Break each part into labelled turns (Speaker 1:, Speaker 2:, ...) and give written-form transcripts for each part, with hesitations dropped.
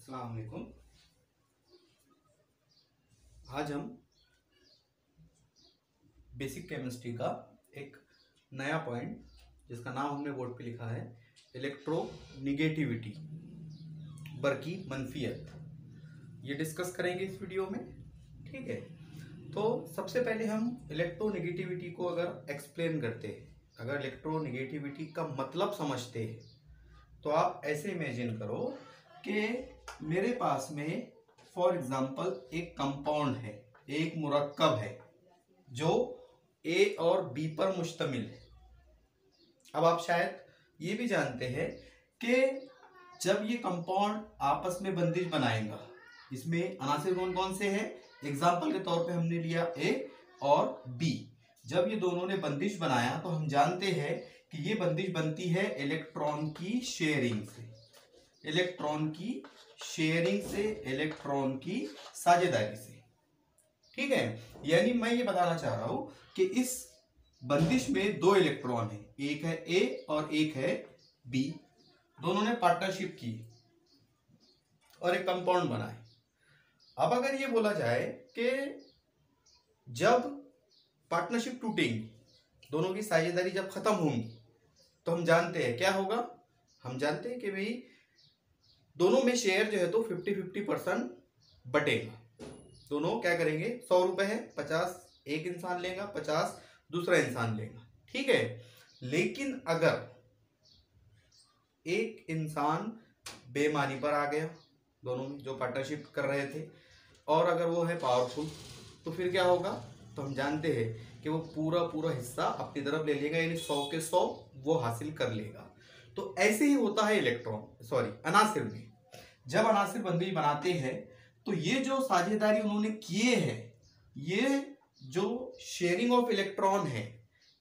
Speaker 1: अस्सलाम वालेकुम। आज हम बेसिक केमिस्ट्री का एक नया पॉइंट जिसका नाम हमने बोर्ड पे लिखा है इलेक्ट्रोनिगेटिविटी, बरकी मनफियत, ये डिस्कस करेंगे इस वीडियो में। ठीक है, तो सबसे पहले हम इलेक्ट्रोनिगेटिविटी को अगर एक्सप्लेन करते हैं, अगर इलेक्ट्रोनिगेटिविटी का मतलब समझते हैं, तो आप ऐसे इमेजिन करो कि मेरे पास में फॉर एग्जांपल एक कंपाउंड है, एक मुरक्कब है जो ए और बी पर मुश्तमिल है। अब आप शायद ये भी जानते हैं कि जब ये कंपाउंड आपस में बंदिश बनाएगा, इसमें अनासिर कौन कौन से हैं? एग्जाम्पल के तौर पे हमने लिया ए और बी। जब ये दोनों ने बंदिश बनाया तो हम जानते हैं कि ये बंदिश बनती है इलेक्ट्रॉन की शेयरिंग से, इलेक्ट्रॉन की शेयरिंग से, इलेक्ट्रॉन की साझेदारी से। ठीक है, यानी मैं ये बताना चाह रहा हूं कि इस बंदिश में दो इलेक्ट्रॉन है, एक है ए और एक है बी। दोनों ने पार्टनरशिप की और एक कंपाउंड बनाए। अब अगर ये बोला जाए कि जब पार्टनरशिप टूटेंगी, दोनों की साझेदारी जब खत्म होंगी, तो हम जानते हैं क्या होगा। हम जानते हैं कि भाई दोनों में शेयर जो है तो 50-50% बटेगा। दोनों क्या करेंगे, 100 रुपए है, 50 एक इंसान लेगा, 50 दूसरा इंसान लेगा। ठीक है, लेकिन अगर एक इंसान बेईमानी पर आ गया, दोनों में जो पार्टनरशिप कर रहे थे, और अगर वो है पावरफुल, तो फिर क्या होगा, तो हम जानते हैं कि वो पूरा हिस्सा अपनी तरफ ले लेगा, यानी 100 के 100 वो हासिल कर लेगा। तो ऐसे ही होता है अनासिर में। जब अनासिर बंदिश बनाते हैं तो ये जो साझेदारी उन्होंने किए हैं, ये जो शेयरिंग ऑफ इलेक्ट्रॉन है,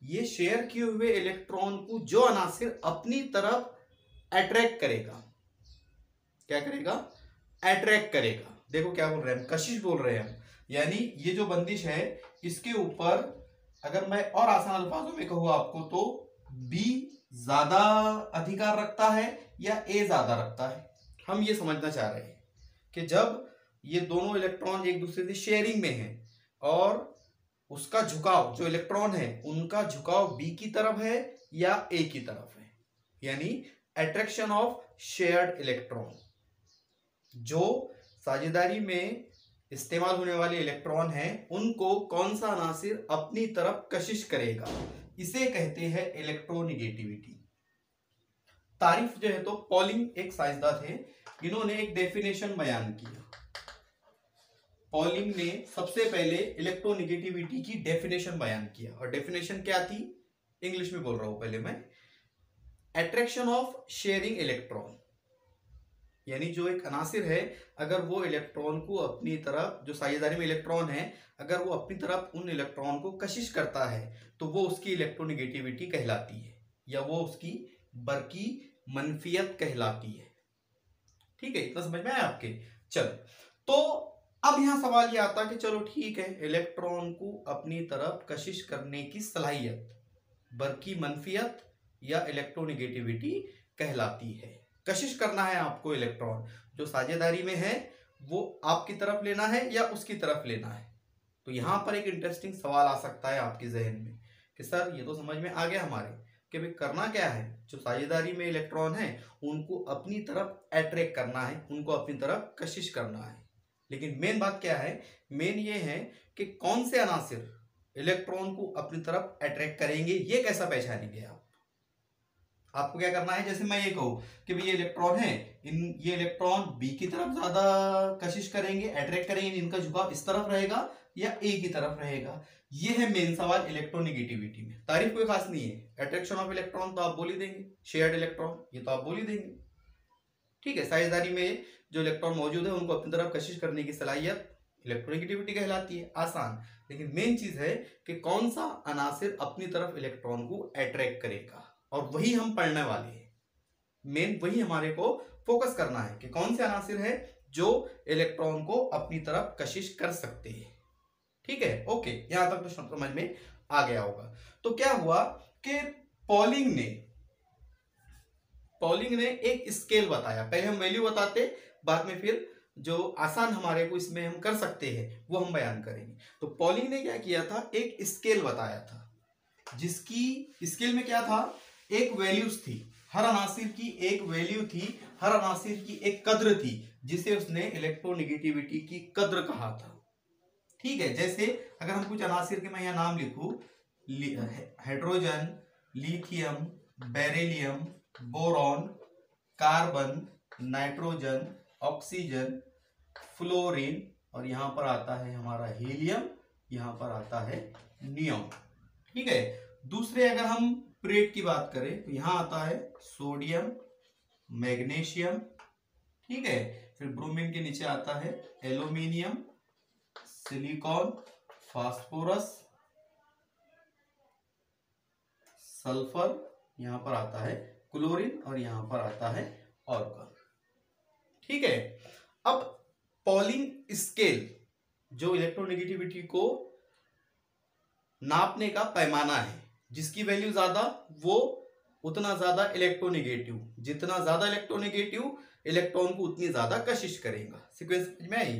Speaker 1: ये शेयर किए हुए इलेक्ट्रॉन को जो अनासिर अपनी तरफ अट्रैक्ट करेगा, क्या करेगा, अट्रैक्ट करेगा। देखो क्या बोल रहे हैं हम, कशिश बोल रहे हैं हम। यानी ये जो बंदिश है, इसके ऊपर अगर मैं और आसान अल्फाजों में कहूँ आपको, तो बी ज्यादा अधिकार रखता है या ए ज्यादा रखता है। हम ये समझना चाह रहे हैं कि जब ये दोनों इलेक्ट्रॉन एक दूसरे से शेयरिंग में हैं और उसका झुकाव, जो इलेक्ट्रॉन है उनका झुकाव बी की तरफ है या ए की तरफ है, यानी अट्रैक्शन ऑफ शेयर्ड इलेक्ट्रॉन। जो साझेदारी में इस्तेमाल होने वाले इलेक्ट्रॉन हैं, उनको कौन सा अनासिर अपनी तरफ कशिश करेगा, इसे कहते हैं इलेक्ट्रोनिगेटिविटी। तारीफ जो है तो पॉलिंग एक साइंसदान थे, इन्होंने एक डेफिनेशन बयान किया। पॉलिंग ने सबसे पहले इलेक्ट्रोनिगेटिविटी की डेफिनेशन बयान किया, और डेफिनेशन क्या थी, इंग्लिश में बोल रहा हूं पहले मैं। अट्रैक्शन ऑफ शेयरिंग इलेक्ट्रॉन, यानी जो एक अनासिर है, अगर वो इलेक्ट्रॉन को अपनी तरफ, जो साझेदारी में इलेक्ट्रॉन है, अगर वो अपनी तरफ उन इलेक्ट्रॉन को कशिश करता है, तो वो उसकी इलेक्ट्रोनिगेटिविटी कहलाती है, या वो उसकी बरकी मनफियत कहलाती है। ठीक है, इतना समझ में आया आपके? चलो, तो अब यहां सवाल ये आता कि चलो ठीक है, इलेक्ट्रॉन को अपनी तरफ कशिश करने की सलाहियत बरकी मनफियत या इलेक्ट्रोनिगेटिविटी कहलाती है। कशिश करना है आपको, इलेक्ट्रॉन जो साझेदारी में है वो आपकी तरफ लेना है या उसकी तरफ लेना है। तो यहां पर एक इंटरेस्टिंग सवाल आ सकता है आपके जहन में कि सर ये तो समझ में आ गया हमारे कि भाई करना क्या है, जो साझेदारी में इलेक्ट्रॉन है उनको अपनी तरफ अट्रैक्ट करना है, उनको अपनी तरफ कशिश करना है। लेकिन मेन बात क्या है, मेन ये है कि कौन से अनासिर इलेक्ट्रॉन को अपनी तरफ अट्रैक्ट करेंगे, ये कैसा पहचानेंगे आप। आपको क्या करना है, जैसे मैं ये कहूं कि भाई ये इलेक्ट्रॉन है, ये इलेक्ट्रॉन बी की तरफ ज्यादा कशिश करेंगे, अट्रैक्ट करेंगे, इनका झुकाव इस तरफ रहेगा या ए की तरफ रहेगा। ये है मेन सवाल इलेक्ट्रोनिगेटिविटी में। तारीफ कोई खास नहीं है, अट्रैक्शन ऑफ इलेक्ट्रॉन तो आप बोल ही देंगे, शेयर्ड इलेक्ट्रॉन ये तो आप बोल ही देंगे। ठीक है, साझेदारी में जो इलेक्ट्रॉन मौजूद है उनको अपनी तरफ कशिश करने की सलाहियत इलेक्ट्रोनिगेटिविटी कहलाती है, आसान। लेकिन मेन चीज है कि कौन सा अनासिर अपनी तरफ इलेक्ट्रॉन को अट्रैक्ट करेगा, और वही हम पढ़ने वाले हैं। मेन वही हमारे को फोकस करना है कि कौन से अनासिर है जो इलेक्ट्रॉन को अपनी तरफ कशिश कर सकते हैं। ठीक है, ओके, यहां तक तो समझ में आ गया होगा। तो क्या हुआ कि पॉलिंग ने एक स्केल बताया। पहले हम वैल्यू बताते, बाद में फिर जो आसान हमारे को इसमें हम कर सकते हैं वो हम बयान करेंगे। तो पॉलिंग ने क्या किया था, एक स्केल बताया था, जिसकी स्केल में क्या था, एक वैल्यूज थी, हर अनासिर की एक वैल्यू थी, हर अनासिर की एक कद्र थी, जिसे उसने इलेक्ट्रोनेगेटिविटी की कद्र कहा था। ठीक है, जैसे अगर हम कुछ अनासिर के मैं यहाँ नाम लिखूं, hydrogen, lithium, beryllium, boron, carbon, nitrogen, oxygen, fluorine, और यहां पर आता है हमारा हीलियम, यहां पर आता है नियोन। ठीक है, दूसरे अगर हम प्रेट की बात करें तो यहां आता है सोडियम, मैग्नीशियम, ठीक है, फिर ब्रोमीन के नीचे आता है एल्यूमिनियम, सिलिकॉन, फास्फोरस, सल्फर, यहां पर आता है क्लोरीन, और यहां पर आता है ऑर्गन। ठीक है, अब पॉलिंग स्केल जो इलेक्ट्रोनेगेटिविटी को नापने का पैमाना है, जिसकी वैल्यू ज्यादा वो उतना ज्यादा इलेक्ट्रोनेगेटिव, जितना ज्यादा इलेक्ट्रोनेगेटिव इलेक्ट्रॉन को उतनी ज्यादा कशिश करेगा। सीक्वेंस में आई।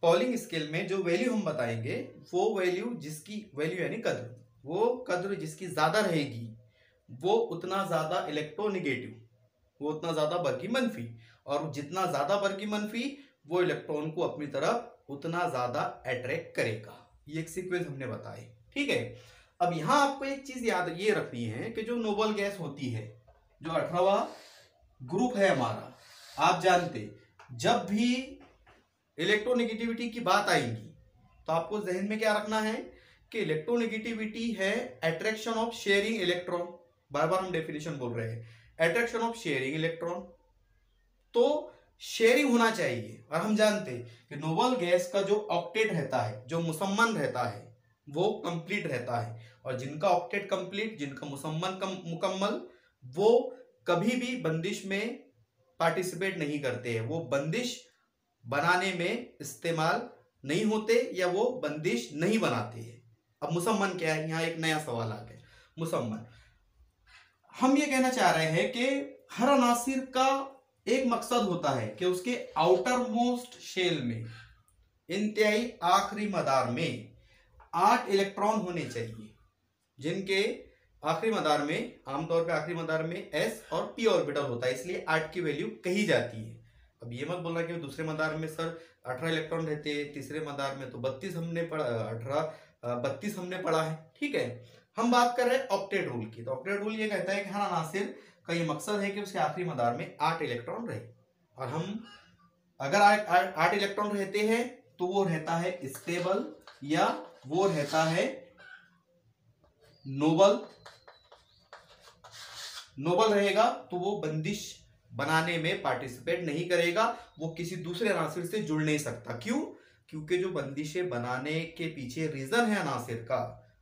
Speaker 1: पॉलिंग स्केल में जो वैल्यू हम बताएंगे वो वैल्यू, जिसकी वैल्यू यानी कद्र, वो कद्र जिसकी ज्यादा रहेगी वो उतना ज्यादा इलेक्ट्रोनेगेटिव, वो उतना ज्यादा बल्कि मंफी, और जितना ज्यादा बल्कि मंफी वो इलेक्ट्रॉन को अपनी तरफ उतना ज्यादा अट्रैक्ट करेगा। ये एक सीक्वेंस हमने बताई। ठीक है, अब यहां आपको एक चीज याद ये रखनी है कि जो नोबल गैस होती है, जो 18वां ग्रुप है हमारा, आप जानते जब भी इलेक्ट्रोनेगेटिविटी की बात आएगी तो आपको जहन में क्या रखना है कि इलेक्ट्रोनेगेटिविटी है अट्रैक्शन ऑफ शेयरिंग इलेक्ट्रॉन। बार बार हम डेफिनेशन बोल रहे हैं, अट्रैक्शन ऑफ शेयरिंग इलेक्ट्रॉन, तो शेयरिंग होना चाहिए। और हम जानते हैं कि नोबल गैस का जो ऑक्टेट रहता है, जो मुसम्मन रहता है, वो कंप्लीट रहता है, और जिनका ऑक्टेट कंप्लीट, जिनका मुसम्मन मुकम्मल, वो कभी भी बंदिश में पार्टिसिपेट नहीं करते हैं, वो बंदिश बनाने में इस्तेमाल नहीं होते, या वो बंदिश नहीं बनाते हैं। अब मुसम्मन क्या है, यहाँ एक नया सवाल आ गया। मुसम्मन, हम ये कहना चाह रहे हैं कि हर अनासिर का एक मकसद होता है कि उसके आउटर मोस्ट शेल में, इंतहाई आखिरी मदार में 8 इलेक्ट्रॉन होने चाहिए, जिनके आखिरी मदार में, आमतौर पे आखिरी मदार में s और p ऑर्बिटल होता है, इसलिए 8 की वैल्यू कही जाती है। अब ये मत बोलना कि दूसरे मदार में सर 18 इलेक्ट्रॉन रहते हैं, तीसरे मदार में तो 32 हमने पढ़ा, 32 हमने पढ़ा है। ठीक है, हम बात कर रहे हैं ऑक्टेट रूल की। तो ऑक्टेट रूल ये कहता है कि हर अनासिर का ये मकसद है कि उसके आखिरी मदार में 8 इलेक्ट्रॉन रहे, और हम अगर 8 इलेक्ट्रॉन रहते हैं तो वो रहता है स्टेबल, या वो रहता है नोबल। नोबल रहेगा तो वो बंदिश बनाने में पार्टिसिपेट नहीं करेगा, वो किसी दूसरे अनासिर से जुड़ नहीं सकता। क्यों? क्योंकि जो बंदिशें बनाने के पीछे रीजन है अनासिर का,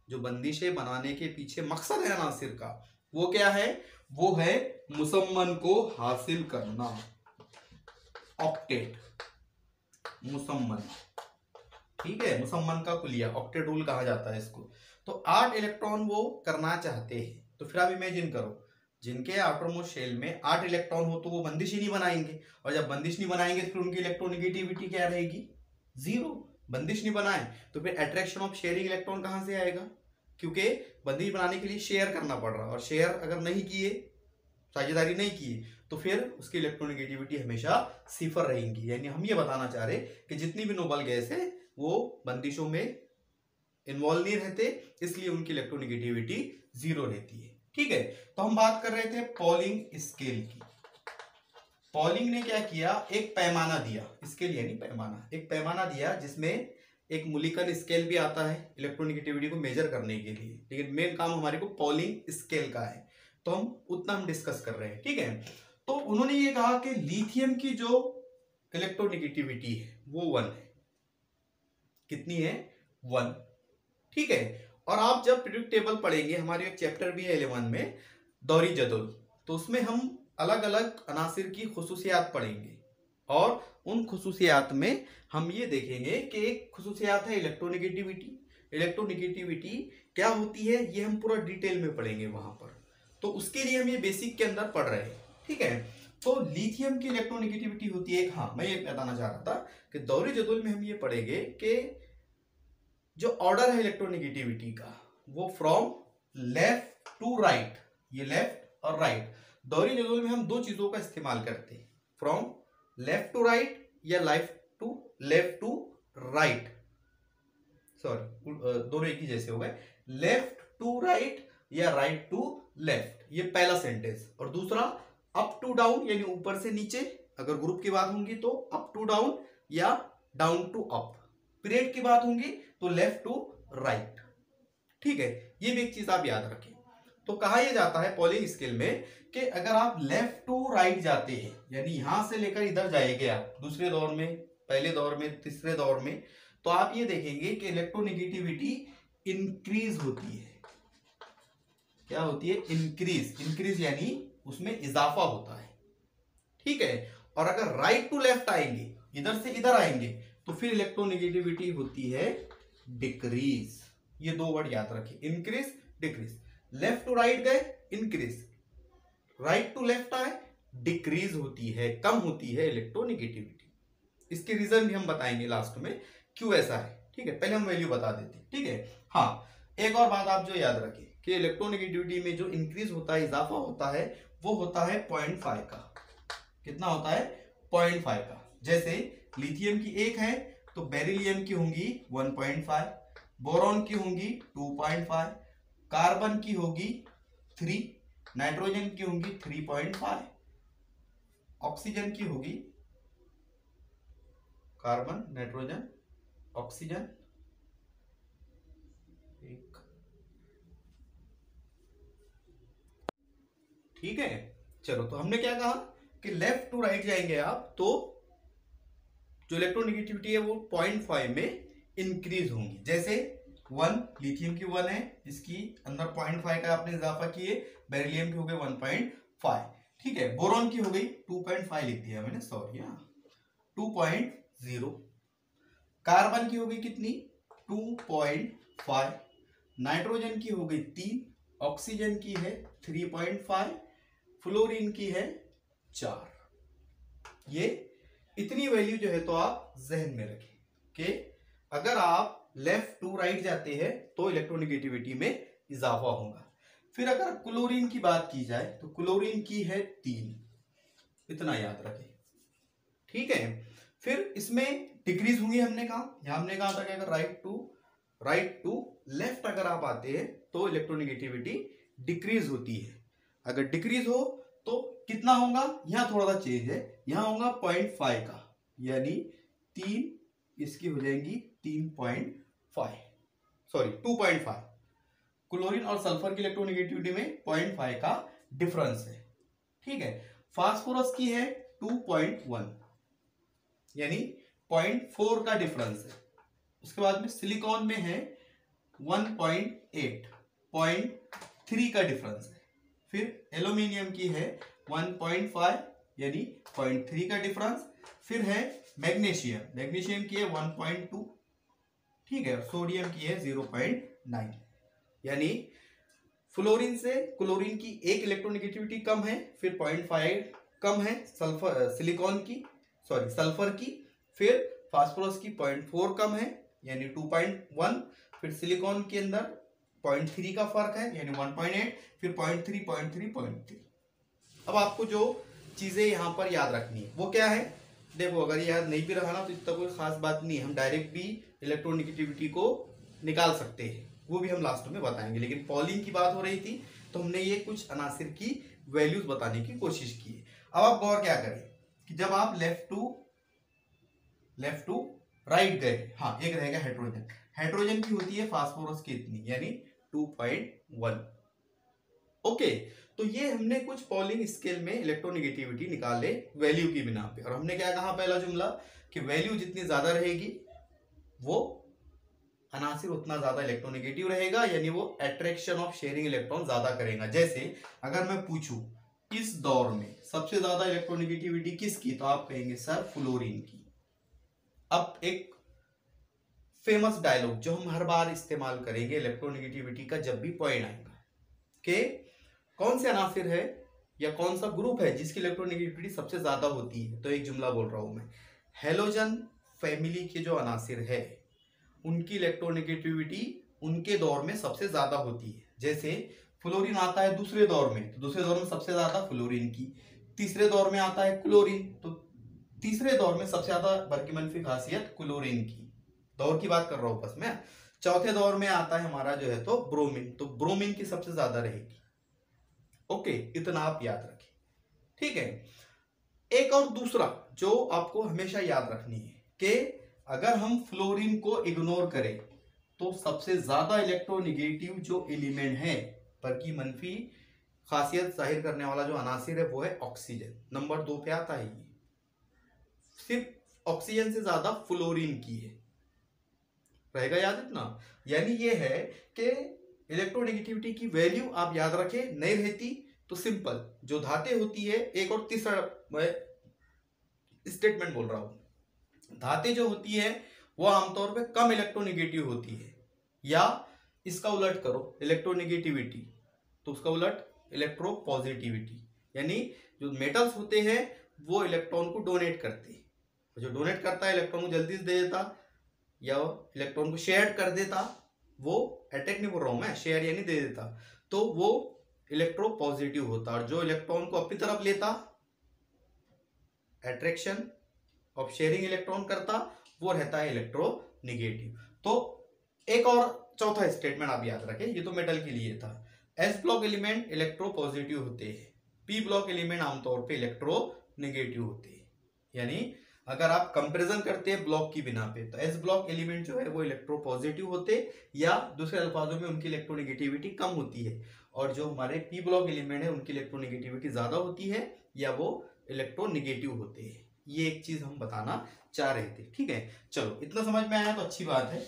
Speaker 1: जो बंदिशें बनाने के पीछे मकसद है अनासिर का, वो क्या है? वो है मुसम्मन को हासिल करना, ऑक्टेट, मुसम्मन। ठीक है, मुसम्मन का कुलिया, ऑक्टेट रूल कहा जाता है इसको। तो 8 इलेक्ट्रॉन वो करना चाहते हैं। तो फिर आप इमेजिन करो, जिनके आउटरमोस्ट शेल में 8 इलेक्ट्रॉन हो तो वो बंदिश ही नहीं बनाएंगे, और जब बंदिश नहीं बनाएंगे तो फिर उनकी इलेक्ट्रोनेगेटिविटी क्या रहेगी? 0। बंदिश नहीं बनाए तो फिर अट्रैक्शन ऑफ शेयरिंग इलेक्ट्रॉन कहां से आएगा? क्योंकि बंदिश बनाने के लिए शेयर करना पड़ रहा है, और शेयर अगर नहीं किए, साझेदारी नहीं किए, तो फिर उसकी इलेक्ट्रोनेगेटिविटी हमेशा सिफर रहेगी। यानी हम ये बताना चाह रहे कि जितनी भी नोबल गैस है वो बंदिशों में इन्वॉल्व नहीं रहते, इसलिए उनकी इलेक्ट्रोनेगेटिविटी 0 रहती है। ठीक है, तो हम बात कर रहे थे पॉलिंग स्केल की। पॉलिंग ने क्या किया? एक पैमाना दिया, स्केल यानी पैमाना, एक पैमाना दिया जिसमें एक मूलिकन स्केल भी आता है इलेक्ट्रोनेगेटिविटी को मेजर करने के लिए, लेकिन मेन काम हमारे को पॉलिंग स्केल का है, तो हम उतना हम डिस्कस कर रहे हैं। ठीक है, तो उन्होंने ये कहा कि लिथियम की जो इलेक्ट्रोनेगेटिविटी है वो 1 है। कितनी है? 1। ठीक है, और आप जब पीरियोडिक टेबल पढ़ेंगे, हमारे एक चैप्टर भी है 11 में, दौरी जदुल, तो उसमें हम अलग अलग अनासिर की खुसूसियात पढ़ेंगे, और उन खुसूसियात में हम ये देखेंगे कि एक खुसूसियात है इलेक्ट्रोनेगेटिविटी। इलेक्ट्रोनेगेटिविटी क्या होती है ये हम पूरा डिटेल में पढ़ेंगे वहां पर, तो उसके लिए हम ये बेसिक के अंदर पढ़ रहे हैं। ठीक है, तो लिथियम की इलेक्ट्रोनेगेटिविटी होती है एक, हाँ मैं ये बताना चाह रहा था कि दोहरी जदूल में हम ये पढ़ेंगे कि जो ऑर्डर है इलेक्ट्रोनेगेटिविटी का वो फ्रॉम लेफ्ट टू राइट, ये लेफ्ट और राइट, दोहरी जदूल में हम दो चीजों का इस्तेमाल करते हैं, फ्रॉम लेफ्ट टू राइट या लेफ्ट टू राइट, सॉरी दोनों एक ही जैसे हो गए, लेफ्ट टू राइट या राइट टू लेफ्ट, ये पहला सेंटेंस। और दूसरा अप टू डाउन यानी ऊपर से नीचे, अगर ग्रुप की बात होंगी तो अप टू डाउन या डाउन टू अप, पीरियड की बात होंगी तो लेफ्ट टू राइट। ठीक है, ये भी एक चीज आप याद रखें। तो कहा यह जाता है पॉलिंग स्केल में कि अगर आप लेफ्ट टू राइट जाते हैं यानी यहां से लेकर इधर जाएंगे आप दूसरे दौर में, पहले दौर में, तीसरे दौर में, तो आप ये देखेंगे कि इलेक्ट्रोनेगेटिविटी इंक्रीज होती है। क्या होती है? इंक्रीज। इंक्रीज यानी उसमें इजाफा होता है। ठीक है, और अगर राइट टू लेफ्ट आएंगे, इधर से इधर आएंगे, तो फिर इलेक्ट्रोनेगेटिविटी होती है डिक्रीज। ये दो वर्ड याद रखिए, increase decrease. Left to right गए इंक्रीज, राइट टू लेफ्ट आए डिक्रीज होती है, कम होती है इलेक्ट्रोनेगेटिविटी। इसके रीजन भी हम बताएंगे लास्ट में क्यों ऐसा है। ठीक है, पहले हम वैल्यू बता देते हैं। ठीक है, हाँ एक और बात आप जो याद रखें कि इलेक्ट्रोनेगेटिविटी में जो इंक्रीज होता है, इजाफा होता है, वो होता है 0.5 का। कितना होता है? 0.5 का। जैसे लिथियम की 1 है तो बेरिलियम की होंगी 1.5, बोरॉन की होंगी 2.5, कार्बन की होगी 3, नाइट्रोजन की होंगी 3.5, ऑक्सीजन की होगी, कार्बन, नाइट्रोजन, ऑक्सीजन, एक। ठीक है, चलो तो हमने क्या कहा कि लेफ्ट टू राइट जाएंगे आप तो जो इलेक्ट्रोनेगेटिविटी है वो 0.5 में इंक्रीज होंगी। जैसे 1 लिथियम की 1 है, इसकी अंदर 0.5 का आपने इजाफा किए, बेरिलियम की हो गई 1.5। ठीक है, बोरॉन की हो गई 2.5 लिख दिया मैंने, सॉरी, 2.0। कार्बन की हो गई कितनी? 2.5। नाइट्रोजन की हो गई 3, ऑक्सीजन की है 3.5, फ्लोरीन की है 4। ये इतनी वैल्यू जो है तो आप जहन में रखें कि अगर आप लेफ्ट टू राइट जाते हैं तो इलेक्ट्रोनेगेटिविटी में इजाफा होगा। फिर अगर क्लोरीन की बात की जाए तो क्लोरीन की है 3, इतना याद रखें। ठीक है, फिर इसमें डिक्रीज होंगी, हमने कहा था कि अगर राइट टू लेफ्ट अगर आप आते हैं तो इलेक्ट्रोनेगेटिविटी डिक्रीज होती है। अगर डिक्रीज हो तो कितना होगा? यहां थोड़ा सा चेंज है, यहां होगा 0.5 का, यानी 3, इसकी हो जाएंगी 3.5, सॉरी 2.5। क्लोरीन और सल्फर की इलेक्ट्रोनेगेटिविटी में 0.5 का डिफरेंस है। ठीक है, फास्फोरस की है 2.1, यानी 0.4 का डिफरेंस है। उसके बाद में सिलिकॉन में है 1.8, 0.3 का डिफरेंस है। फिर एल्यूमिनियम की है 1.5 यानी 0.3 का डिफरेंस। फिर है मैग्नीशियम की है 1.2, ठीक है, सोडियम की है 0.9, यानी फ्लोरीन से क्लोरीन की एक इलेक्ट्रोनेगेटिविटी कम है, फिर 0.5 कम है सल्फर की, फिर फास्फोरस की 0.4 कम है यानी 2.1, फिर सिलिकॉन के अंदर 0.3 का फर्क है यानी 1.8, फिर 0.3। अब आपको जो चीजें यहां पर याद रखनी है वो क्या है? देखो, अगर याद नहीं भी रहा ना तो इतना कोई खास बात नहीं, हम डायरेक्ट भी इलेक्ट्रोनेगेटिविटी को निकाल सकते हैं, वो भी हम लास्ट में बताएंगे। लेकिन पॉलिंग की बात हो रही थी तो हमने ये कुछ अनासिर की वैल्यूज बताने की कोशिश की है। अब आप गौर क्या करें कि जब आप लेफ्ट टू राइट गए, हाँ एक रहेगा हाइड्रोजन की होती है फास्फोरस की इतनी यानी 2.1। ओके, तो ये हमने कुछ पॉलिंग स्केल में इलेक्ट्रोनेगेटिविटी निकाले वैल्यू की बिना पे। और हमने क्या कहा पहला जुमला कि वैल्यू जितनी ज्यादा रहेगी वो अनासिर उतना ज्यादा इलेक्ट्रोनेगेटिव रहेगा, यानी वो अट्रैक्शन ऑफ शेयरिंग इलेक्ट्रॉन ज्यादा करेगा। जैसे अगर मैं पूछूं इस दौर में सबसे ज्यादा इलेक्ट्रोनेगेटिविटी किसकी, तो आप कहेंगे सर फ्लोरीन की। अब एक फेमस डायलॉग जो हम हर बार इस्तेमाल करेंगे इलेक्ट्रोनेगेटिविटी का जब भी पॉइंट आएगा कि कौन से अनासिर है या कौन सा ग्रुप है जिसकी इलेक्ट्रोनेगेटिविटी सबसे ज्यादा होती है? तो एक जुमला बोल रहा हूं मैं, हेलोजन फैमिली के जो अनासिर है उनकी इलेक्ट्रोनेगेटिविटी उनके दौर में सबसे ज्यादा होती है। जैसे फ्लोरीन आता है दूसरे दौर में, तो दूसरे दौर में सबसे ज्यादा फ्लोरीन की। तीसरे दौर में आता है क्लोरीन, तो तीसरे दौर में सबसे ज्यादा बल्कि मंफी खासियत क्लोरीन की, दौर की बात कर रहा हूं बस मैं। चौथे दौर में आता है हमारा जो है तो ब्रोमीन, तो ब्रोमीन की सबसे ज्यादा रहेगी। ओके, इतना आप याद रखें, ठीक है। एक और दूसरा जो आपको हमेशा याद रखनी है कि अगर हम फ्लोरीन को इग्नोर करें तो सबसे ज्यादा इलेक्ट्रोनेगेटिव जो एलिमेंट है बल्कि मंफी खासियत जाहिर करने वाला जो अनासिर है वो है ऑक्सीजन। नंबर 2 पे आता है ये, सिर्फ ऑक्सीजन से ज्यादा फ्लोरीन की है, रहेगा याद इतना। यानी ये है कि इलेक्ट्रोनेगेटिविटी की वैल्यू आप याद रखें, नहीं रहती तो सिंपल जो धातें होती है। एक और तीसरा मैं स्टेटमेंट बोल रहा हूं, धातें जो होती है वो आमतौर पे कम इलेक्ट्रोनेगेटिव होती है, या इसका उलट करो इलेक्ट्रोनेगेटिविटी तो उसका उलट इलेक्ट्रोपॉजिटिविटी। यानी जो मेटल्स होते हैं वो इलेक्ट्रॉन को डोनेट करते हैं, जो डोनेट करता है इलेक्ट्रॉन को जल्दी से दे देता या इलेक्ट्रॉन को शेयर कर देता, वो अटैक नहीं बोल रहा हूं मैं, शेयर यानी दे देता, तो वो इलेक्ट्रोपॉजिटिव होता। और जो इलेक्ट्रॉन को अपनी तरफ लेता, अट्रैक्शन ऑफ शेयरिंग इलेक्ट्रॉन करता, वो रहता है इलेक्ट्रोनेगेटिव। तो एक और चौथा स्टेटमेंट आप याद रखें, ये तो मेटल के लिए था। एस ब्लॉक एलिमेंट इलेक्ट्रोपॉजिटिव होते हैं, पी ब्लॉक एलिमेंट आमतौर पे इलेक्ट्रोनेगेटिव होते हैं। यानी अगर आप कंपैरिजन करते हैं ब्लॉक की बिना पे तो एस ब्लॉक एलिमेंट जो है वो इलेक्ट्रोपॉजिटिव होते, या दूसरे अल्फाजों में उनकी इलेक्ट्रोनेगेटिविटी कम होती है, और जो हमारे पी ब्लॉक एलिमेंट है उनकी इलेक्ट्रोनेगेटिविटी ज्यादा होती है या वो इलेक्ट्रोनेगेटिव होते हैं। ये एक चीज हम बताना चाह रहे थे, ठीक है। चलो इतना समझ में आया तो अच्छी बात है।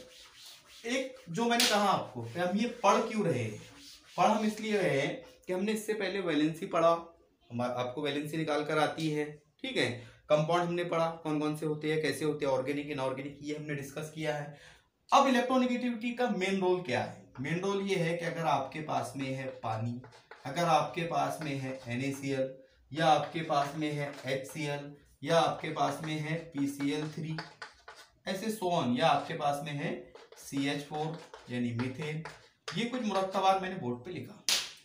Speaker 1: एक जो मैंने कहा आपको कि हम ये पढ़ क्यों रहे हैं, पढ़ हम इसलिए रहे हैं कि हमने इससे पहले वैलेंसी पढ़ा, आपको वैलेंसी निकाल कर आती है, ठीक है। कंपाउंड हमने पढ़ा कौन कौन से होते हैं, कैसे होते हैं, ऑर्गेनिक इनऑर्गेनिक, ये हमने डिस्कस किया है। अब इलेक्ट्रोनेगेटिविटी का मेन रोल क्या है? मेन रोल ये है कि अगर आपके पास में है पानी, अगर आपके पास में है NaCl, या आपके पास में है HCl, या आपके पास में है PCl3, ऐसे सोन, या आपके पास में है CH4 यानी मीथेन, ये कुछ मुरक्कबात मैंने बोर्ड पे लिखा।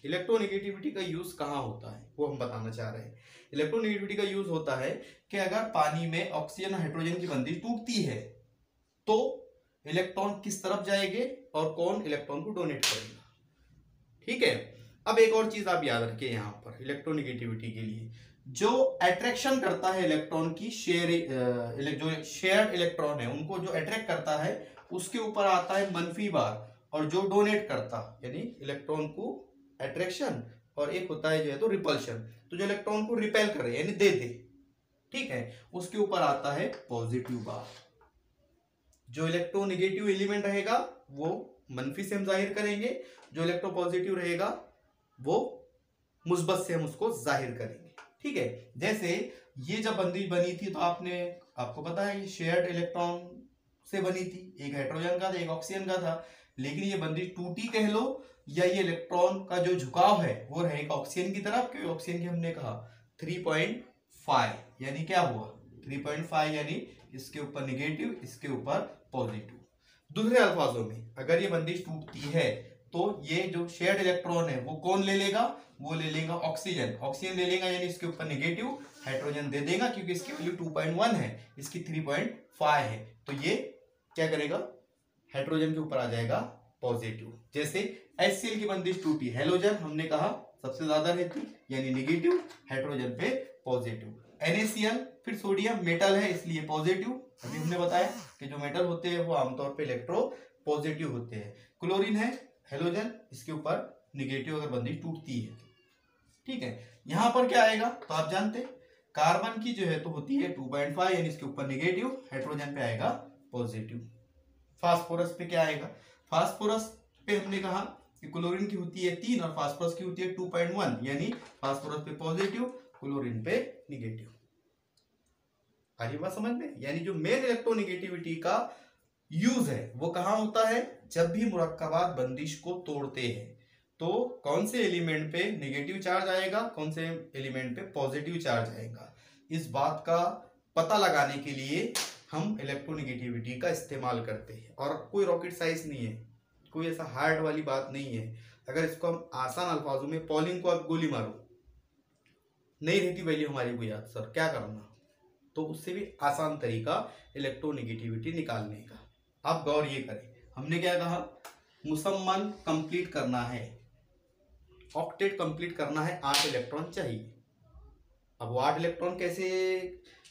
Speaker 1: इलेक्ट्रोनेगेटिविटी का यूज कहाँ होता है वो हम बताना चाह रहे हैं। इलेक्ट्रोनेगेटिविटी का यूज होता है कि अगर पानी में ऑक्सीजन और हाइड्रोजन की बंदिश टूटती है तो इलेक्ट्रॉन किस तरफ जाएंगे और कौन इलेक्ट्रॉन को डोनेट करेगा, ठीक है। अब एक और चीज आप याद रखें यहां पर इलेक्ट्रोनेगेटिविटी के लिए, जो अट्रैक्शन करता है इलेक्ट्रॉन की जो शेयर्ड इलेक्ट्रॉन है उनको जो अट्रैक्ट करता है उसके ऊपर आता है मंफी बार, और जो डोनेट करता यानी इलेक्ट्रॉन को अट्रैक्शन, और एक होता है जो है तो रिपल्शन, तो जो इलेक्ट्रॉन को रिपेल करे यानी दे दे, ठीक है, उसके ऊपर आता है पॉजिटिव बार। जो इलेक्ट्रोनेगेटिव एलिमेंट रहेगा वो मंफी से हम जाहिर करेंगे, जो इलेक्ट्रोपॉजिटिव रहेगा वो मुस्बत से हम उसको जाहिर करेंगे, ठीक है। जैसे ये जब बंदिश बनी थी तो आपको पता है ये शेयर्ड इलेक्ट्रॉन से बनी थी, एक हाइड्रोजन का था एक ऑक्सीजन का था, लेकिन ये बंदिश टूटी कह लो, या ये इलेक्ट्रॉन का जो झुकाव है वो रहेगा ऑक्सीजन की तरफ, क्योंकि ऑक्सीजन की हमने कहा 3.5, यानी क्या हुआ 3.5, यानी इसके ऊपर निगेटिव इसके ऊपर पॉजिटिव। दूसरे अल्फाजों में अगर ये बंदिश टूटती है तो ये जो शेयर्ड इलेक्ट्रॉन है वो कौन ले लेगा, वो ले लेगा ऑक्सीजन, ऑक्सीजन ले लेगा यानी इसके ऊपर निगेटिव, हाइड्रोजन दे देगा क्योंकि इसकी वैल्यू 2.1 है, इसकी 3.5 है, तो ये क्या करेगा हाइड्रोजन के ऊपर आ जाएगा पॉजिटिव। जैसे HCl की बंदिश टूटी, हेलोजन हमने कहा सबसे ज्यादा रहती यानी निगेटिव, हाइड्रोजन पे पॉजिटिव। NaCl फिर सोडियम मेटल है इसलिए पॉजिटिव, अभी हमने बताया कि जो मेटल होते हैं वो आमतौर पे इलेक्ट्रो पॉजिटिव होते हैं। क्लोरीन है हेलोजन, इसके ऊपर निगेटिव अगर बंदिश टूटती है, ठीक है। यहां पर क्या आएगा तो आप जानते हैं कार्बन की जो है तो होती है 2.5 यानी इसके ऊपर निगेटिव, हाइड्रोजन पे आएगा पॉजिटिव। फास्फोरस पे क्या आएगा, फास्फोरस पे हमने कहा कि क्लोरीन की होती है 3 और फास्फोरस की होती है 2.1, यानी फास्फोरस पे पॉजिटिव क्लोरीन पे निगेटिव। आ रही बात समझ में? यानी जो मेन इलेक्ट्रोनेगेटिविटी का यूज है वो कहां होता है, जब भी मुरक्कबात बंदिश को तोड़ते हैं तो कौन से एलिमेंट पे नेगेटिव चार्ज आएगा, कौन से एलिमेंट पे पॉजिटिव चार्ज आएगा, इस बात का पता लगाने के लिए हम इलेक्ट्रोनेगेटिविटी का इस्तेमाल करते हैं। और कोई रॉकेट साइंस नहीं है, कोई ऐसा हार्ड वाली बात नहीं है। अगर इसको हम आसान अल्फाजों में, पॉलिंग को आप गोली मारो, नहीं रहती वैल्यू हमारी को याद, सर क्या करना, तो उससे भी आसान तरीका इलेक्ट्रोनेगेटिविटी निकालने का। आप गौर ये करें, हमने क्या कहा, मुसम्मन कंप्लीट करना है, ऑक्टेट कंप्लीट करना है, 8 इलेक्ट्रॉन चाहिए। अब वो 8 इलेक्ट्रॉन कैसे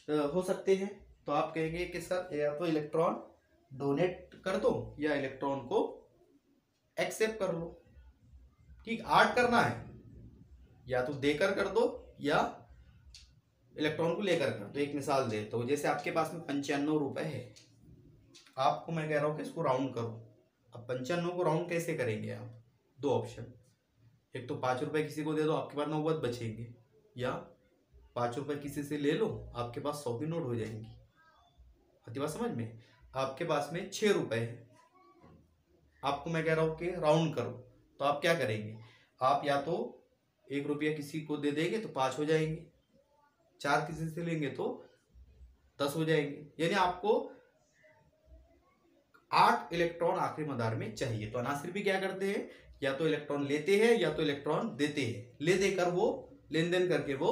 Speaker 1: हो सकते हैं, तो आप कहेंगे कि सर या तो इलेक्ट्रॉन डोनेट कर दो या इलेक्ट्रॉन को एक्सेप्ट कर लो। ठीक, 8 करना है, या तो देकर कर दो या इलेक्ट्रॉन को लेकर कर दो। एक मिसाल देता हूं, जैसे आपके पास में 95 रुपए है, आपको मैं कह रहा हूं कि इसको राउंड करो। अब 95 को राउंड कैसे करेंगे आप, 2 ऑप्शन, एक तो 5 रुपए किसी को दे दो, आपके पास 90 बचेंगे, या 5 रुपए किसी से ले लो, आपके पास 100 की नोट हो जाएंगी। आती बात समझ में। आपके पास में 6 रुपए है, आपको मैं कह रहा हूं कि राउंड करो, तो आप क्या करेंगे, आप या तो 1 रुपया किसी को दे देंगे तो 5 हो जाएंगे, 4 किसी से लेंगे तो 10 हो जाएंगे। यानी आपको 8 इलेक्ट्रॉन आखिरी मदार में चाहिए। तो अनासिर भी क्या करते हैं, या तो इलेक्ट्रॉन लेते हैं या तो इलेक्ट्रॉन देते हैं, ले देकर वो लेन देन करके वो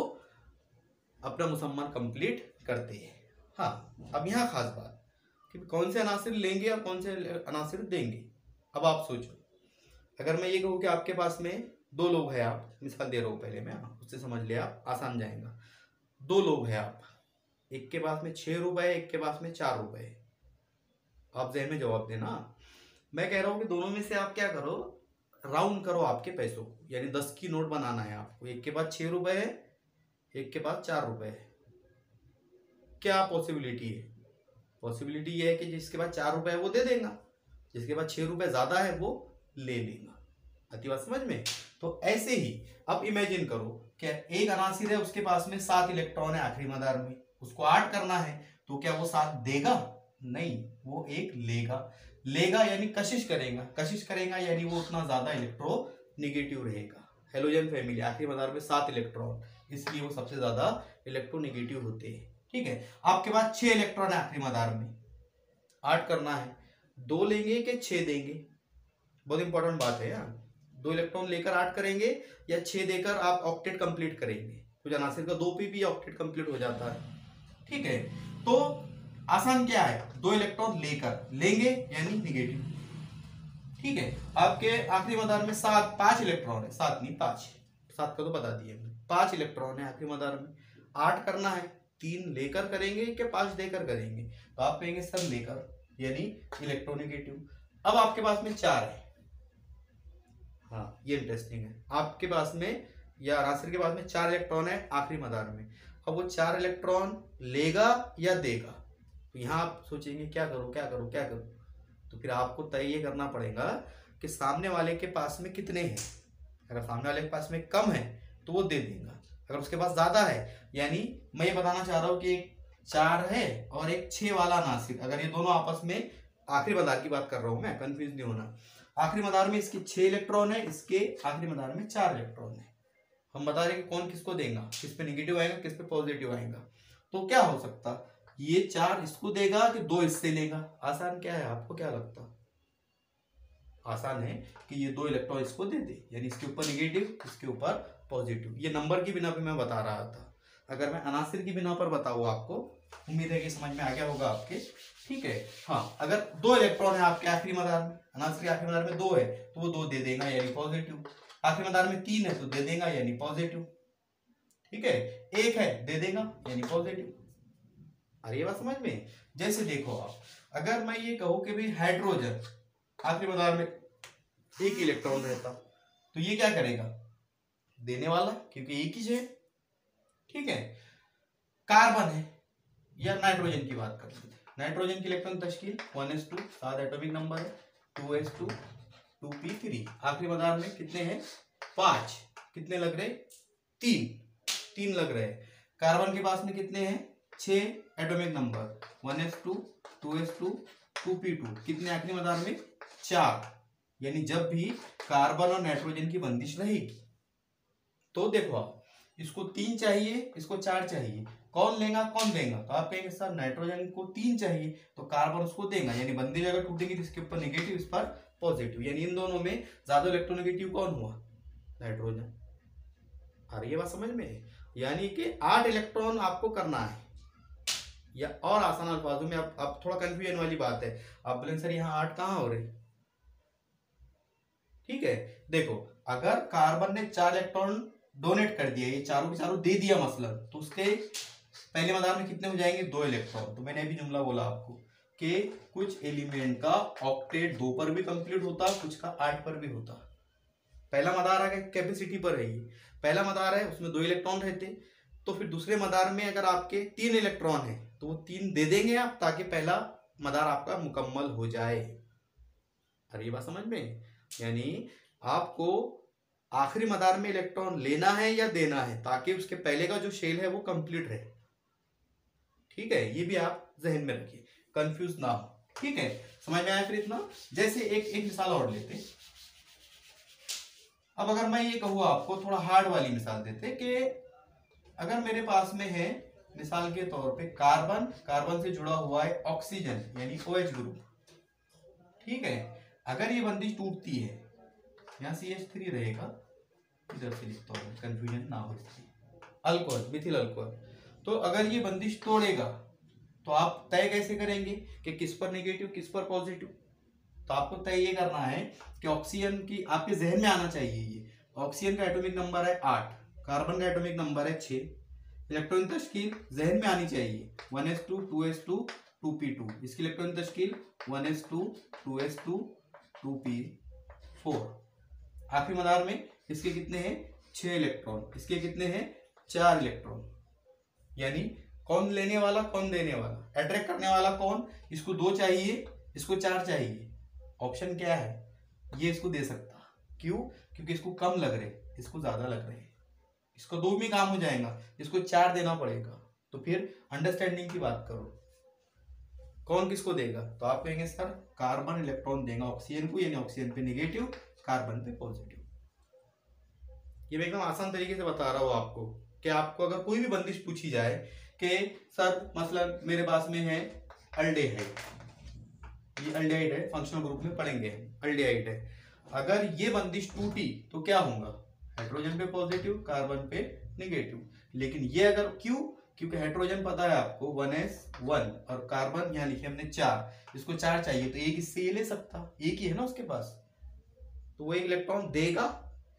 Speaker 1: अपना मुसम्मन कंप्लीट करते हैं। हाँ, अब यहाँ खास बात कि कौन से अनासिर लेंगे और कौन से अनासिर देंगे। अब आप सोचो, अगर मैं ये कहूँ कि आपके पास में 2 लोग हैं, आप मिसाल दे रहा हूँ पहले मैं, उससे समझ लिया आप, आसान जाएगा। 2 लोग हैं आप, एक के पास में 6 रुपए, एक के पास में 4 रुपए। आप जहन में जवाब देना। मैं कह रहा हूँ कि दोनों में से आप क्या करो, राउंड करो आपके पैसों को, यानी 10 की नोट बनाना है आपको। एक के पास 6 रुपए है, एक के पास 4 रुपए है। क्या पॉसिबिलिटी है, पॉसिबिलिटी ये है कि जिसके पास 4 रुपए है वो दे देगा, जिसके पास 6 रुपए ज्यादा है वो ले लेगा। आती बात समझ में। तो ऐसे ही अब इमेजिन करो कि एक अनासिर है, उसके पास में 7 इलेक्ट्रॉन है आखिरी मदार में, उसको 8 करना है, तो क्या वो 7 देगा, नहीं, वो 1 लेगा यानी कशिश करेगा यानी वो उतना ज्यादा इलेक्ट्रोनेगेटिव रहेगा। हेलोजन फैमिली आखिरी मदार में 7 इलेक्ट्रॉन, इसलिए वो सबसे ज्यादा इलेक्ट्रोनेगेटिव होते हैं। ठीक है, आपके पास 6 इलेक्ट्रॉन है आखिरी मदार में, 8 करना है, 2 लेंगे कि 6 देंगे, बहुत इंपॉर्टेंट बात है यार। 2 इलेक्ट्रॉन लेकर 8 करेंगे या 6 देकर आप ऑक्टेट कंप्लीट करेंगे। कुछ अनासिर का 2p भी ऑक्टेट कंप्लीट हो जाता है। ठीक है, तो आसान क्या है, 2 इलेक्ट्रॉन लेंगे यानी निगेटिव। ठीक है, आपके आखिरी मदार में 5 इलेक्ट्रॉन है, 7 नहीं 5, 7 का तो बता दिया, 5 इलेक्ट्रॉन है आखिरी मदार में, 8 करना है, 3 लेकर करेंगे कि 5 देकर करेंगे, तो आप कहेंगे सर लेकर, यानी इलेक्ट्रोनेगेटिव। अब आपके पास में 4 है, हाँ ये इंटरेस्टिंग है, आपके पास में या अनासिर के पास में 4 इलेक्ट्रॉन है आखिरी मदार में। अब वो 4 इलेक्ट्रॉन लेगा या देगा, तो यहाँ आप सोचेंगे क्या करूं, तो फिर आपको तय ये करना पड़ेगा कि सामने वाले के पास में कितने हैं। अगर सामने वाले के पास में कम है तो वो दे देगा, अगर उसके पास ज्यादा है, यानी मैं ये बताना चाह रहा हूँ कि एक 4 है और एक 6 वाला अनासिर, अगर ये दोनों आपस में, आखिरी मदार की बात कर रहा हूं मैं, कंफ्यूज नहीं होना, आखिरी मदार में इसके 6 इलेक्ट्रॉन है, इसके आखिरी मदार में 4 इलेक्ट्रॉन है। हम बता रहे कि कौन किसको देगा, किस पे नेगेटिव आएगा, किस पे पॉजिटिव आएगा। तो क्या हो सकता, ये 4 इसको देगा कि 2 इससे लेगा। आसान क्या है, आपको क्या लगता, आसान है कि ये 2 इलेक्ट्रॉन इसको दे दे, यानी इसके ऊपर नेगेटिव, इसके ऊपर पॉजिटिव। ये नंबर की बिना पे मैं बता रहा था, अगर मैं अनासिर की बिना पर बताऊँ आपको, उम्मीद है कि समझ में आ गया होगा आपके। ठीक है, हाँ, अगर 2 इलेक्ट्रॉन है आपके आखिरी मदार में, अनासिर के आखिरी मदार में 2 है तो वो 2 दे देगा यानी पॉजिटिव, आखिरी मदार में 3 है तो दे देगा यानी पॉजिटिव। ठीक है, 1 है दे देगा यानी पॉजिटिव। अरे ये बात समझ में। जैसे देखो आप, अगर मैं ये कहूं कि भाई हाइड्रोजन आखिरी मदार में 1 इलेक्ट्रॉन रहता, तो ये क्या करेगा, देने वाला, क्योंकि एक ही है। ठीक है, कार्बन है या नाइट्रोजन की बात करते थे, नाइट्रोजन की इलेक्ट्रॉन तश्कील 1s2, 7 एटॉमिक नंबर है, 2s2 2p3, आखिरी मदार में कितने हैं, 5, कितने लग रहे, 3 लग रहे हैं। कार्बन के पास में कितने हैं, 6 atomic number, 1s2 2s2 2p2, कितने आखिरी मदार में, 4, यानी जब भी कार्बन और नाइट्रोजन की बंदिश रहेगी तो देखो आप, इसको 3 चाहिए, इसको 4 चाहिए, कौन लेगा कौन देगा? तो आप कहेंगे सर नाइट्रोजन को 3 चाहिए तो कार्बन उसको देगा, यानी बंदिश अगर टूटेगी तो इसके ऊपर नेगेटिव, इस पर पॉजिटिव, यानी इन दोनों में ज्यादा इलेक्ट्रोनेगेटिव कौन हुआ? नाइट्रोजन। आ रही है बात समझ में? यानी कि 8 इलेक्ट्रॉन आपको करना है, या और आसान अल्फाजों में अब थोड़ा कंफ्यूजन वाली बात है, आप बोलेंगे सर यहाँ 8 कहाँ हो रहे? ठीक है, देखो अगर कार्बन ने 4 इलेक्ट्रॉन डोनेट कर दिया, ये चारों के चारों दे दिया मसलन, तो उसके पहले मदार में कितने हो जाएंगे? 2 इलेक्ट्रॉन। तो मैंने अभी जुमला बोला आपको कि कुछ एलिमेंट का ऑक्टेट 2 पर भी कंप्लीट होता, कुछ का 8 पर भी होता। पहला मदार आ गया कैपेसिटी पर है, ये पहला मदार है, उसमें 2 इलेक्ट्रॉन रहते, तो फिर दूसरे मदार में अगर आपके 3 इलेक्ट्रॉन है तो वो 3 दे देंगे आप, ताकि पहला मदार आपका मुकम्मल हो जाए। अरे ये बात समझ में? यानी आपको आखिरी मदार में इलेक्ट्रॉन लेना है या देना है, ताकि उसके पहले का जो शेल है वो कंप्लीट रहे। ठीक है, ये भी आप जहन में रखिए, कंफ्यूज ना हो। ठीक है, समझ में आया फिर इतना? जैसे एक मिसाल और लेते, अब अगर मैं ये कहूँ आपको, थोड़ा हार्ड वाली मिसाल देते कि अगर मेरे पास में है मिसाल के तौर पे कार्बन, कार्बन से जुड़ा हुआ है ऑक्सीजन यानी OH ग्रुप। ठीक है, अगर ये बंदिश टूटती है, यहाँ CH3 रहेगा, इधर से लिखता हूँ कंफ्यूजन ना हो इसलिए, अल्कोहल, मिथिल अल्कोहल। तो अगर ये बंदिश तोड़ेगा तो आप तय कैसे करेंगे कि किस पर नेगेटिव किस पर पॉजिटिव? तो आपको तय ये करना है कि ऑक्सीजन की, आपके जहन में आना चाहिए ये, ऑक्सीजन का एटॉमिक नंबर है 8, कार्बन का एटॉमिक नंबर है 6, इलेक्ट्रॉन तश्कील जहन में आनी चाहिए 1s2 2s2 2p2, इसकी इलेक्ट्रॉन तश्कील 1s2 2s2 2p4। आखिरी मदार में इसके कितने हैं? 6 इलेक्ट्रॉन, इसके कितने हैं? 4 इलेक्ट्रॉन। यानी कौन लेने वाला कौन देने वाला? अट्रैक्ट करने वाला कौन? इसको 2 चाहिए, इसको 4 चाहिए, ऑप्शन क्या है? ये इसको दे सकता। क्यों? क्योंकि इसको कम लग रहे, इसको ज्यादा लग रहे, इसको 2 में काम हो जाएगा, इसको 4 देना पड़ेगा। तो फिर अंडरस्टैंडिंग की बात करो, कौन किसको देगा? तो आप कहेंगे सर कार्बन इलेक्ट्रॉन देगा ऑक्सीजन को, यानी ऑक्सीजन पे नेगेटिव, कार्बन पे पॉजिटिव। ये मैं एकदम आसान तरीके से बता रहा हूं आपको कि आपको अगर कोई भी बंदिश पूछी जाए कि सर मतलब मेरे पास में है अल्डेहाइड, ये अल्डेहाइड है, फंक्शनल ग्रुप में पढ़ेंगे, अल्डेहाइड है, अगर ये बंदिश टूटी तो क्या होगा? हाइड्रोजन पे पॉजिटिव, कार्बन पे नेगेटिव। लेकिन ये अगर, क्यों? क्योंकि हाइड्रोजन पता है आपको 1s1 और कार्बन यहाँ लिखे हमने 4, इसको 4 चाहिए, तो एक इससे ये ले सकता, एक ही है ना उसके पास, तो वो 1 इलेक्ट्रॉन देगा,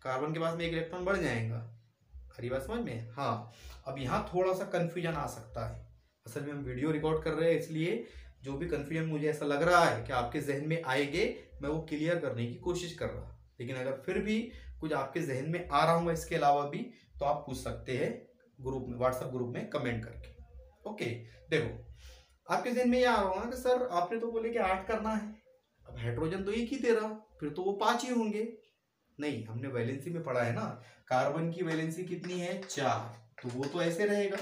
Speaker 1: कार्बन के पास में 1 इलेक्ट्रॉन बढ़ जाएगा। हरी बात समझ में? हाँ, अब यहाँ थोड़ा सा कंफ्यूजन आ सकता है, असल में हम वीडियो रिकॉर्ड कर रहे हैं, इसलिए जो भी कंफ्यूजन मुझे ऐसा लग रहा है कि आपके जहन में आएंगे, मैं वो क्लियर करने की कोशिश कर रहा, लेकिन अगर फिर भी कुछ आपके जहन में आ रहा हूँ इसके अलावा भी, तो आप पूछ सकते हैं ग्रुप में, व्हाट्सएप ग्रुप में कमेंट करके। ओके, देखो आपके जहन में ये आ रहा होगा कि सर आपने तो बोले कि 8 करना है, अब हाइड्रोजन तो 1 ही दे रहा, फिर तो वो 5 ही होंगे। नहीं, हमने वैलेंसी में पढ़ा है ना, कार्बन की वैलेंसी कितनी है? 4, तो वो तो ऐसे रहेगा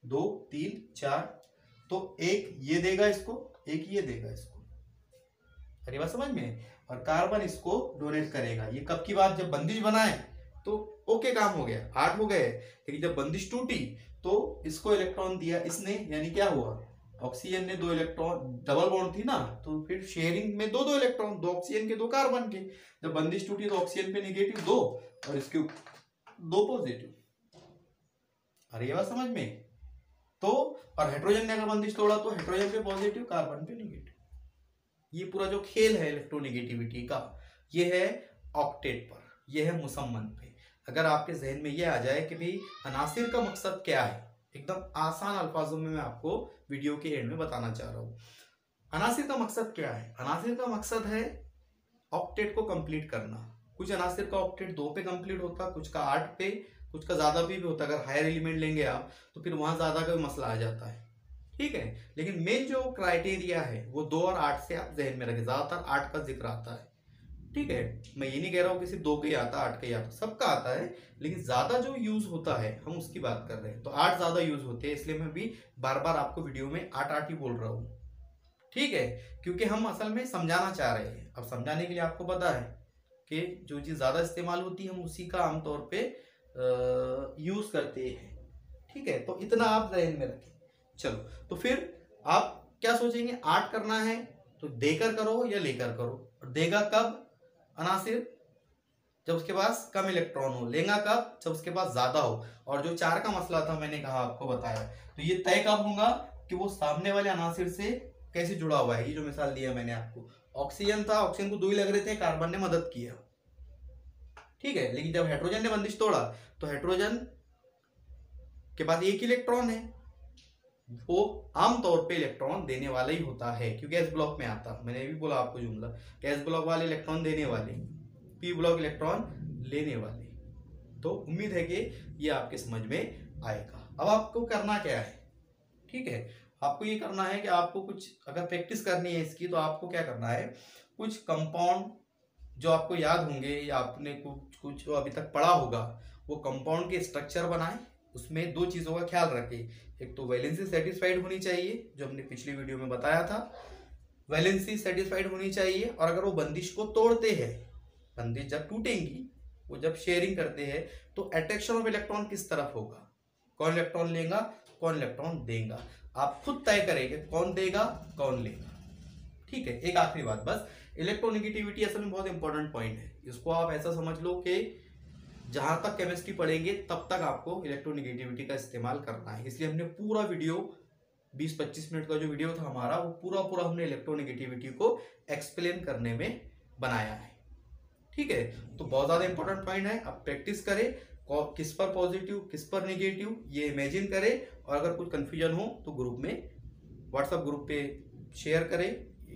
Speaker 1: 2 3 4, तो 1 ये देगा इसको, 1 ये देगा इसको। अरे बात समझ में? और कार्बन इसको डोनेट करेगा। ये कब की बात? जब बंदिश बनाए तो ओके, काम हो गया, 8 हो गए, लेकिन जब बंदिश टूटी तो इसको इलेक्ट्रॉन दिया इसने, यानी क्या हुआ? ऑक्सीजन ने 2 इलेक्ट्रॉन, डबल बॉन्ड थी ना, तो फिर शेयरिंग में 2 इलेक्ट्रॉन, 2 ऑक्सीजन के 2 कार्बन के। जब बंदिश टूटी तो ऑक्सीजन पे नेगेटिव 2 और इसके 2 पॉजिटिव। अरे ये बात समझ में? तो और हाइड्रोजन ने अगर बंदिश तोड़ा तो हाइड्रोजन पे पॉजिटिव, कार्बन पे नेगेटिव। ये पूरा जो खेल है इलेक्ट्रोनेगेटिविटी का, ये है ऑक्टेट पर, ये है मुसम्मन पे। अगर आपके जहन में ये आ जाए कि भाई अनासिर का मकसद क्या है, एकदम आसान अल्फाजों में मैं आपको वीडियो के एंड में बताना चाह रहा हूँ। अनासिर का मकसद क्या है? अनासिर का मकसद है ऑक्टेट को कंप्लीट करना। कुछ अनासिर का ऑक्टेट 2 पे कंप्लीट होता, कुछ का 8 पे, कुछ का ज्यादा भी होता। अगर हायर एलिमेंट लेंगे आप तो फिर वहां ज्यादा का भी मसला आ जाता है, ठीक है। लेकिन मेन जो क्राइटेरिया है वो 2 और 8 से आप जहन में रखें, ज्यादातर 8 का जिक्र आता है, ठीक है। मैं ये नहीं कह रहा हूँ कि सिर्फ 2 का ही आता, 8 का ही आता, सबका आता है, लेकिन ज्यादा जो यूज होता है हम उसकी बात कर रहे हैं। तो 8 ज्यादा यूज होते हैं, इसलिए मैं भी बार बार आपको वीडियो में 8 ही बोल रहा हूँ, ठीक है, क्योंकि हम असल में समझाना चाह रहे हैं। अब समझाने के लिए आपको पता है कि जो चीज़ ज़्यादा इस्तेमाल होती है हम उसी का आमतौर पे यूज़ करते हैं। ठीक है, तो इतना आप ध्यान में रखें। चलो, तो फिर आप क्या सोचेंगे, 8 करना है तो देकर करो या लेकर करो। और देगा कब अनासिर, जब उसके पास कम इलेक्ट्रॉन हो। लेगा कब, जब उसके पास ज्यादा हो। और जो 4 का मसला था मैंने कहा आपको बताया, तो ये तय कब होगा कि वो सामने वाले अनासिर से कैसे जुड़ा हुआ है। ये जो मिसाल दिया मैंने आपको, ऑक्सीजन था, ऑक्सीजन को 2 ही लग रहे थे, कार्बन ने मदद किया। ठीक है, लेकिन जब हाइड्रोजन ने बंदिश तोड़ा तो हाइड्रोजन के पास 1 इलेक्ट्रॉन है, वो आमतौर पे इलेक्ट्रॉन देने वाला ही होता है क्योंकि एस ब्लॉक में आता। मैंने भी बोला आपको जुमला कि एस ब्लॉक वाले इलेक्ट्रॉन देने वाले, पी ब्लॉक इलेक्ट्रॉन लेने वाले। तो उम्मीद है कि ये आपके समझ में आएगा। अब आपको करना क्या है, ठीक है, आपको ये करना है कि आपको कुछ अगर प्रैक्टिस करनी है इसकी, तो आपको क्या करना है, कुछ कंपाउंड जो आपको याद होंगे या आपने कुछ जो अभी तक पढ़ा होगा वो कंपाउंड के स्ट्रक्चर बनाए। उसमें 2 चीज़ों का ख्याल रखें, एक तो वैलेंसी सेटिस्फाइड होनी चाहिए, जो हमने पिछली वीडियो में बताया था, वैलेंसी सेटिस्फाइड होनी चाहिए। और अगर वो बंदिश को तोड़ते हैं, बंदिश जब टूटेंगी, वो जब शेयरिंग करते हैं, तो अट्रैक्शन ऑफ इलेक्ट्रॉन किस तरफ होगा, कौन इलेक्ट्रॉन लेगा कौन इलेक्ट्रॉन देगा, आप खुद तय करेंगे कौन देगा कौन लेगा। ठीक है, एक आखिरी बात बस, इलेक्ट्रोनेगेटिविटी असल में बहुत इंपॉर्टेंट पॉइंट है। इसको आप ऐसा समझ लो कि जहां तक केमिस्ट्री पढ़ेंगे तब तक आपको इलेक्ट्रोनेगेटिविटी का इस्तेमाल करना है। इसलिए हमने पूरा वीडियो 20-25 मिनट का जो वीडियो था हमारा, वो पूरा हमने इलेक्ट्रोनेगेटिविटी को एक्सप्लेन करने में बनाया है। ठीक है, तो बहुत ज्यादा इंपॉर्टेंट पॉइंट है। अब प्रैक्टिस करें, किस पर पॉजिटिव किस पर नेगेटिव ये इमेजिन करें। और अगर कुछ कंफ्यूजन हो तो ग्रुप में, व्हाट्सएप ग्रुप पे शेयर करें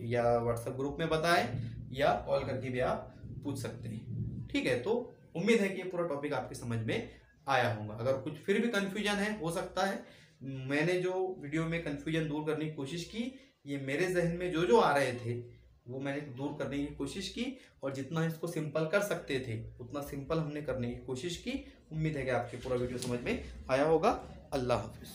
Speaker 1: या व्हाट्सएप ग्रुप में बताएं या कॉल करके भी आप पूछ सकते हैं। ठीक है, तो उम्मीद है कि ये पूरा टॉपिक आपकी समझ में आया होगा। अगर कुछ फिर भी कंफ्यूजन है, हो सकता है मैंने जो वीडियो में कंफ्यूजन दूर करने की कोशिश की, ये मेरे जहन में जो आ रहे थे वो मैंने दूर करने की कोशिश की, और जितना इसको सिंपल कर सकते थे उतना सिंपल हमने करने की कोशिश की। उम्मीद है कि आपके पूरा वीडियो समझ में आया होगा। अल्लाह हाफिज।